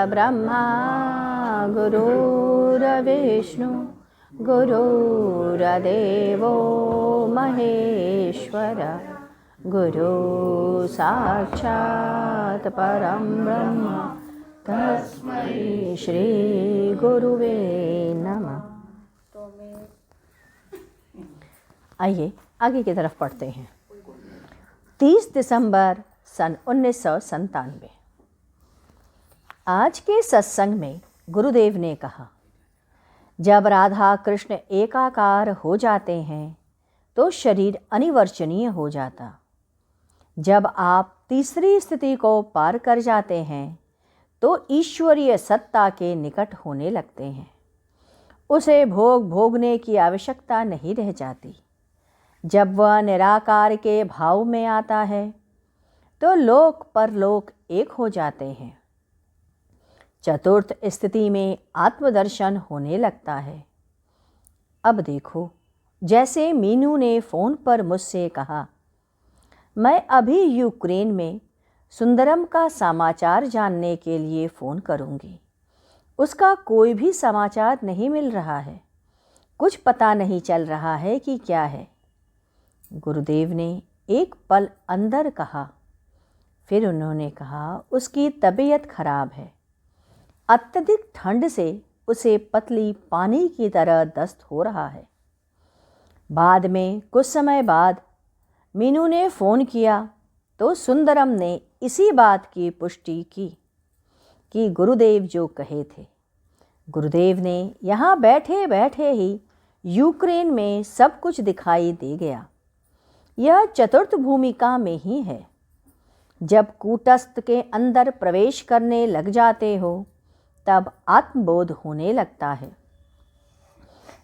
परब्रह्मा गुरुर्विष्णु गुरुर्देवो महेश्वर गुरु साक्षात् परं ब्रह्म तस्मै श्री गुरुवे नमः। आइए आगे की तरफ पढ़ते हैं। 30 दिसंबर सन 1997। आज के सत्संग में गुरुदेव ने कहा, जब राधा कृष्ण एकाकार हो जाते हैं तो शरीर अनिवर्चनीय हो जाता। जब आप तीसरी स्थिति को पार कर जाते हैं तो ईश्वरीय सत्ता के निकट होने लगते हैं। उसे भोगने की आवश्यकता नहीं रह जाती। जब वह निराकार के भाव में आता है तो लोक परलोक एक हो जाते हैं। चतुर्थ स्थिति में आत्मदर्शन होने लगता है। अब देखो, जैसे मीनू ने फ़ोन पर मुझसे कहा, मैं अभी यूक्रेन में सुंदरम का समाचार जानने के लिए फ़ोन करूंगी। उसका कोई भी समाचार नहीं मिल रहा है। कुछ पता नहीं चल रहा है कि क्या है। गुरुदेव ने एक पल अंदर कहा। फिर उन्होंने कहा, उसकी तबीयत खराब है। अत्यधिक ठंड से उसे पतली पानी की तरह दस्त हो रहा है। बाद में कुछ समय बाद मीनू ने फ़ोन किया तो सुंदरम ने इसी बात की पुष्टि की कि गुरुदेव जो कहे थे। गुरुदेव ने यहाँ बैठे बैठे ही यूक्रेन में सब कुछ दिखाई दे गया। यह चतुर्थ भूमिका में ही है। जब कूटस्थ के अंदर प्रवेश करने लग जाते हो तब आत्मबोध होने लगता है।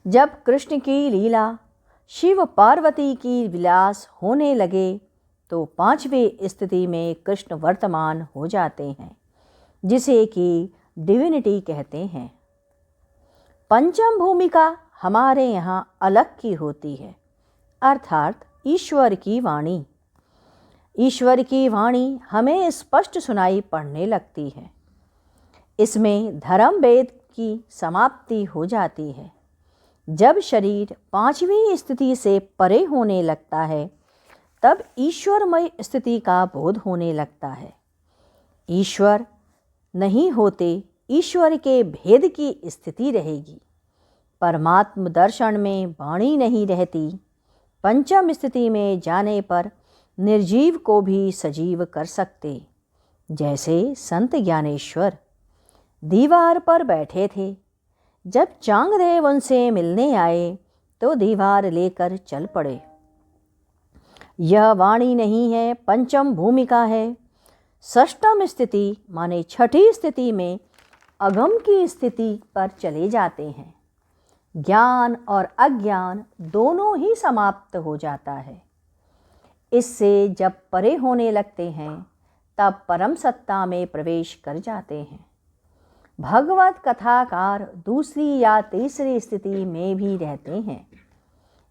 जब कृष्ण की लीला शिव पार्वती की विलास होने लगे तो पांचवी स्थिति में कृष्ण वर्तमान हो जाते हैं, जिसे कि डिविनिटी कहते हैं। पंचम भूमिका हमारे यहाँ अलग की होती है, अर्थात ईश्वर की वाणी। ईश्वर की वाणी हमें स्पष्ट सुनाई पड़ने लगती है। इसमें धर्म वेद की समाप्ति हो जाती है। जब शरीर पांचवी स्थिति से परे होने लगता है तब ईश्वरमय स्थिति का बोध होने लगता है। ईश्वर नहीं होते ईश्वर के भेद की स्थिति रहेगी। परमात्म दर्शन में वाणी नहीं रहती। पंचम स्थिति में जाने पर निर्जीव को भी सजीव कर सकते। जैसे संत ज्ञानेश्वर दीवार पर बैठे थे। जब चांगदेव उनसे मिलने आए तो दीवार लेकर चल पड़े। यह वाणी नहीं है, पंचम भूमिका है। षष्ठम स्थिति माने छठी स्थिति में अगम की स्थिति पर चले जाते हैं। ज्ञान और अज्ञान दोनों ही समाप्त हो जाता है। इससे जब परे होने लगते हैं तब परम सत्ता में प्रवेश कर जाते हैं। भगवत कथाकार दूसरी या तीसरी स्थिति में भी रहते हैं।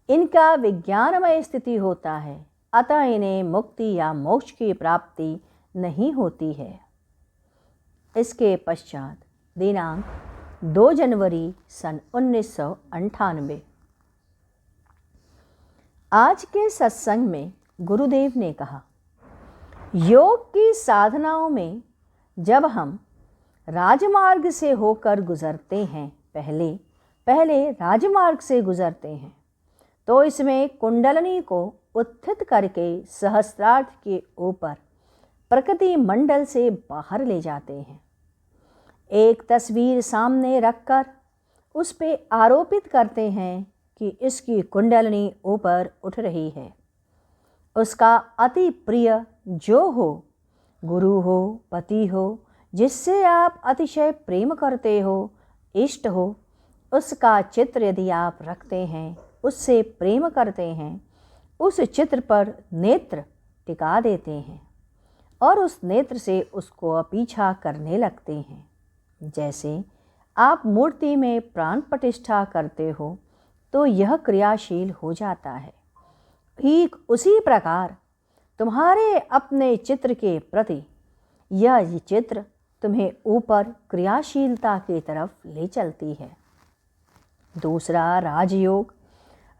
इनका विज्ञानमय स्थिति होता है, अतः इन्हें मुक्ति या मोक्ष की प्राप्ति नहीं होती है। इसके पश्चात दिनांक 2 जनवरी सन 1998। आज के सत्संग में गुरुदेव ने कहा, योग की साधनाओं में जब हम राजमार्ग से होकर गुजरते हैं, पहले राजमार्ग से गुजरते हैं तो इसमें कुंडलनी को उत्थित करके सहस्त्रार्थ के ऊपर प्रकृति मंडल से बाहर ले जाते हैं। एक तस्वीर सामने रखकर उस पे आरोपित करते हैं कि इसकी कुंडलनी ऊपर उठ रही है। उसका अति प्रिय जो हो, गुरु हो, पति हो, जिससे आप अतिशय प्रेम करते हो, इष्ट हो, उसका चित्र यदि आप रखते हैं, उससे प्रेम करते हैं, उस चित्र पर नेत्र टिका देते हैं और उस नेत्र से उसको पीछा करने लगते हैं। जैसे आप मूर्ति में प्राण प्रतिष्ठा करते हो तो यह क्रियाशील हो जाता है। ठीक उसी प्रकार तुम्हारे अपने चित्र के प्रति यह चित्र तुम्हें ऊपर क्रियाशीलता की तरफ ले चलती है। दूसरा राजयोग।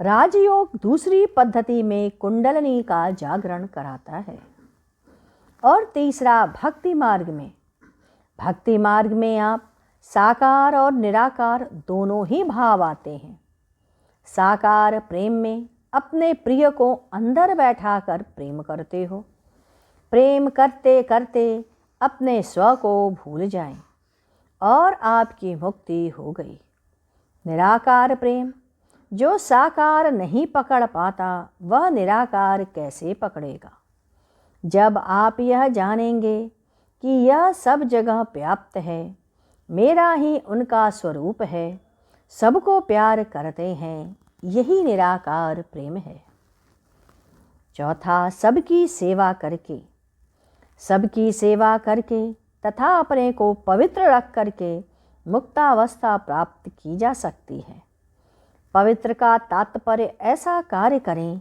राजयोग दूसरी पद्धति में कुंडलनी का जागरण कराता है। और तीसरा भक्ति मार्ग में। भक्ति मार्ग में आप साकार और निराकार दोनों ही भाव आते हैं। साकार प्रेम में अपने प्रिय को अंदर बैठाकर प्रेम करते हो। प्रेम करते करते अपने स्व को भूल जाएं और आपकी मुक्ति हो गई। निराकार प्रेम जो साकार नहीं पकड़ पाता, वह निराकार कैसे पकड़ेगा। जब आप यह जानेंगे कि यह सब जगह व्याप्त है, मेरा ही उनका स्वरूप है, सबको प्यार करते हैं, यही निराकार प्रेम है। चौथा, सबकी सेवा करके। सबकी सेवा करके तथा अपने को पवित्र रख करके मुक्तावस्था प्राप्त की जा सकती है। पवित्र का तात्पर्य ऐसा कार्य करें,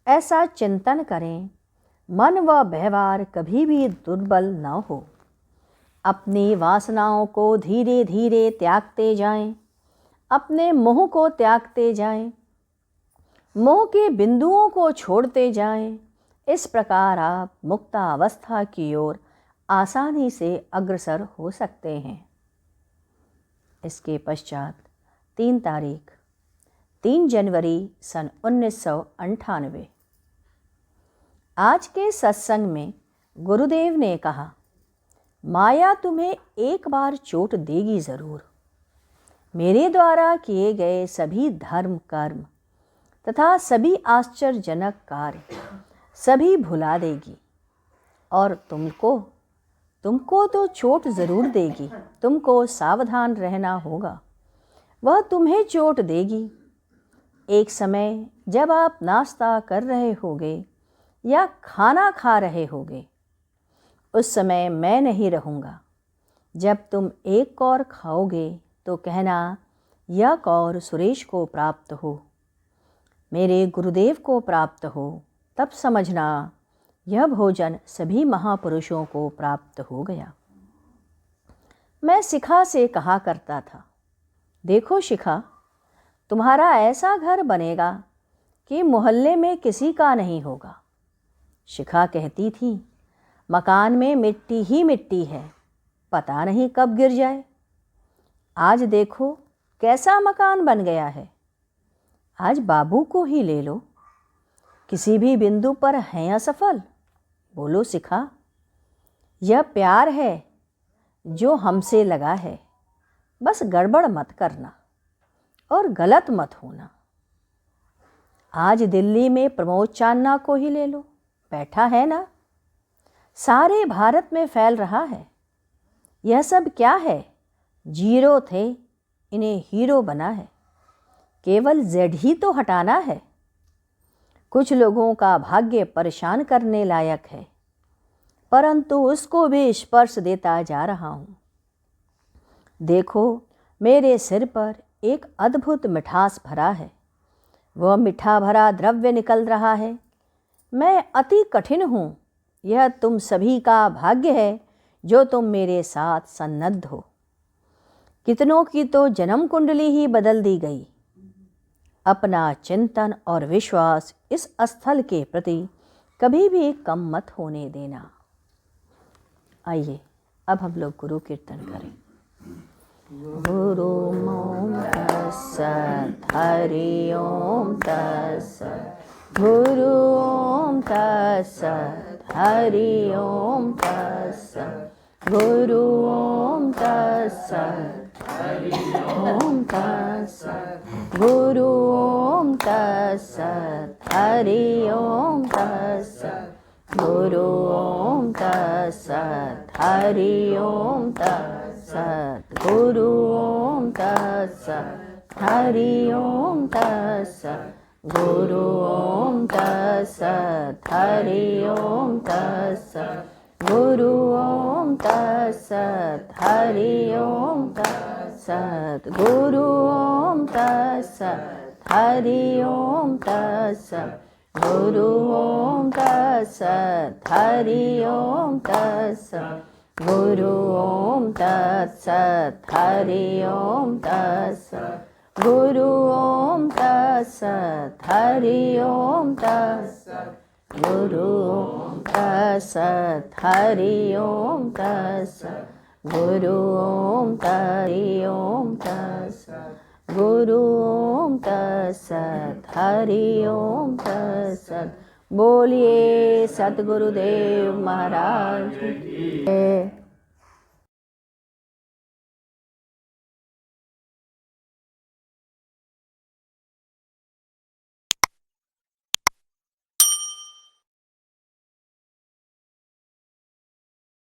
ऐसा चिंतन करें, मन व व्यवहार कभी भी दुर्बल न हो। अपनी वासनाओं को धीरे धीरे त्यागते जाएं, अपने मोह को त्यागते जाएं, मोह के बिंदुओं को छोड़ते जाएं। इस प्रकार आप मुक्तावस्था की ओर आसानी से अग्रसर हो सकते हैं। इसके पश्चात 3 जनवरी सन 1998। आज के सत्संग में गुरुदेव ने कहा, माया तुम्हें एक बार चोट देगी ज़रूर। मेरे द्वारा किए गए सभी धर्म कर्म तथा सभी आश्चर्यजनक कार्य सभी भुला देगी और तुमको तो चोट ज़रूर देगी। तुमको सावधान रहना होगा, वह तुम्हें चोट देगी। एक समय जब आप नाश्ता कर रहे होगे या खाना खा रहे होगे, उस समय मैं नहीं रहूँगा। जब तुम एक कौर खाओगे तो कहना, यह कौर सुरेश को प्राप्त हो, मेरे गुरुदेव को प्राप्त हो। तब समझना यह भोजन सभी महापुरुषों को प्राप्त हो गया। मैं शिखा से कहा करता था, देखो शिखा, तुम्हारा ऐसा घर बनेगा कि मोहल्ले में किसी का नहीं होगा। शिखा कहती थी, मकान में मिट्टी ही मिट्टी है, पता नहीं कब गिर जाए। आज देखो कैसा मकान बन गया है। आज बाबू को ही ले लो, किसी भी बिंदु पर हैं असफल। बोलो शिखा, यह प्यार है जो हमसे लगा है, बस गड़बड़ मत करना और गलत मत होना। आज दिल्ली में प्रमोद चांदना को ही ले लो, बैठा है ना, सारे भारत में फैल रहा है। यह सब क्या है, जीरो थे, इन्हें हीरो बना है। केवल जेड ही तो हटाना है। कुछ लोगों का भाग्य परेशान करने लायक है, परंतु उसको भी स्पर्श देता जा रहा हूँ। देखो मेरे सिर पर एक अद्भुत मिठास भरा है, वह मीठा भरा द्रव्य निकल रहा है। मैं अति कठिन हूँ, यह तुम सभी का भाग्य है जो तुम मेरे साथ सन्नद्ध हो। कितनों की तो जन्म कुंडली ही बदल दी गई। अपना चिंतन और विश्वास इस स्थल के प्रति कभी भी कम मत होने देना। आइए अब हम लोग गुरु कीर्तन करें। गुरु ओम तत्सत्, हरि ओम तत्सत्। गुरु ओम तत्सत्, हरि ओम तत्सत्। गुरु ओम तत्सत्, ओम तत्सत्। गुरु ओम तत्सत्, हरि ओम तत्सत्। गुरु ओम तत्सत्, हरि ओम तत्सत्। गुरु ओम तत्सत्, हरि ओम तत्सत्। गुरु ओम तत्सत्, हरि ओम तत्सत्। गुरु ओम तत्सत्, हरि ओम तत्सत्। गुरु ओम तत्सत्, हरि ओम तत्सत्। गुरु ओम तत्सत्, हरि ओम तत्सत्। गुरु ओम तत्सत। हरि ओम तत्सत। गुरु ओम तत्सत। हरि ओम तत्सत। गुरु ओम तत्सत। हरि ओम तत्सत। गुरु ओम हरि ओम तत्सत। गुरु ओम तत्सत। हरि ओम तत्सत। बोलिए सतगुरुदेव महाराज की जय।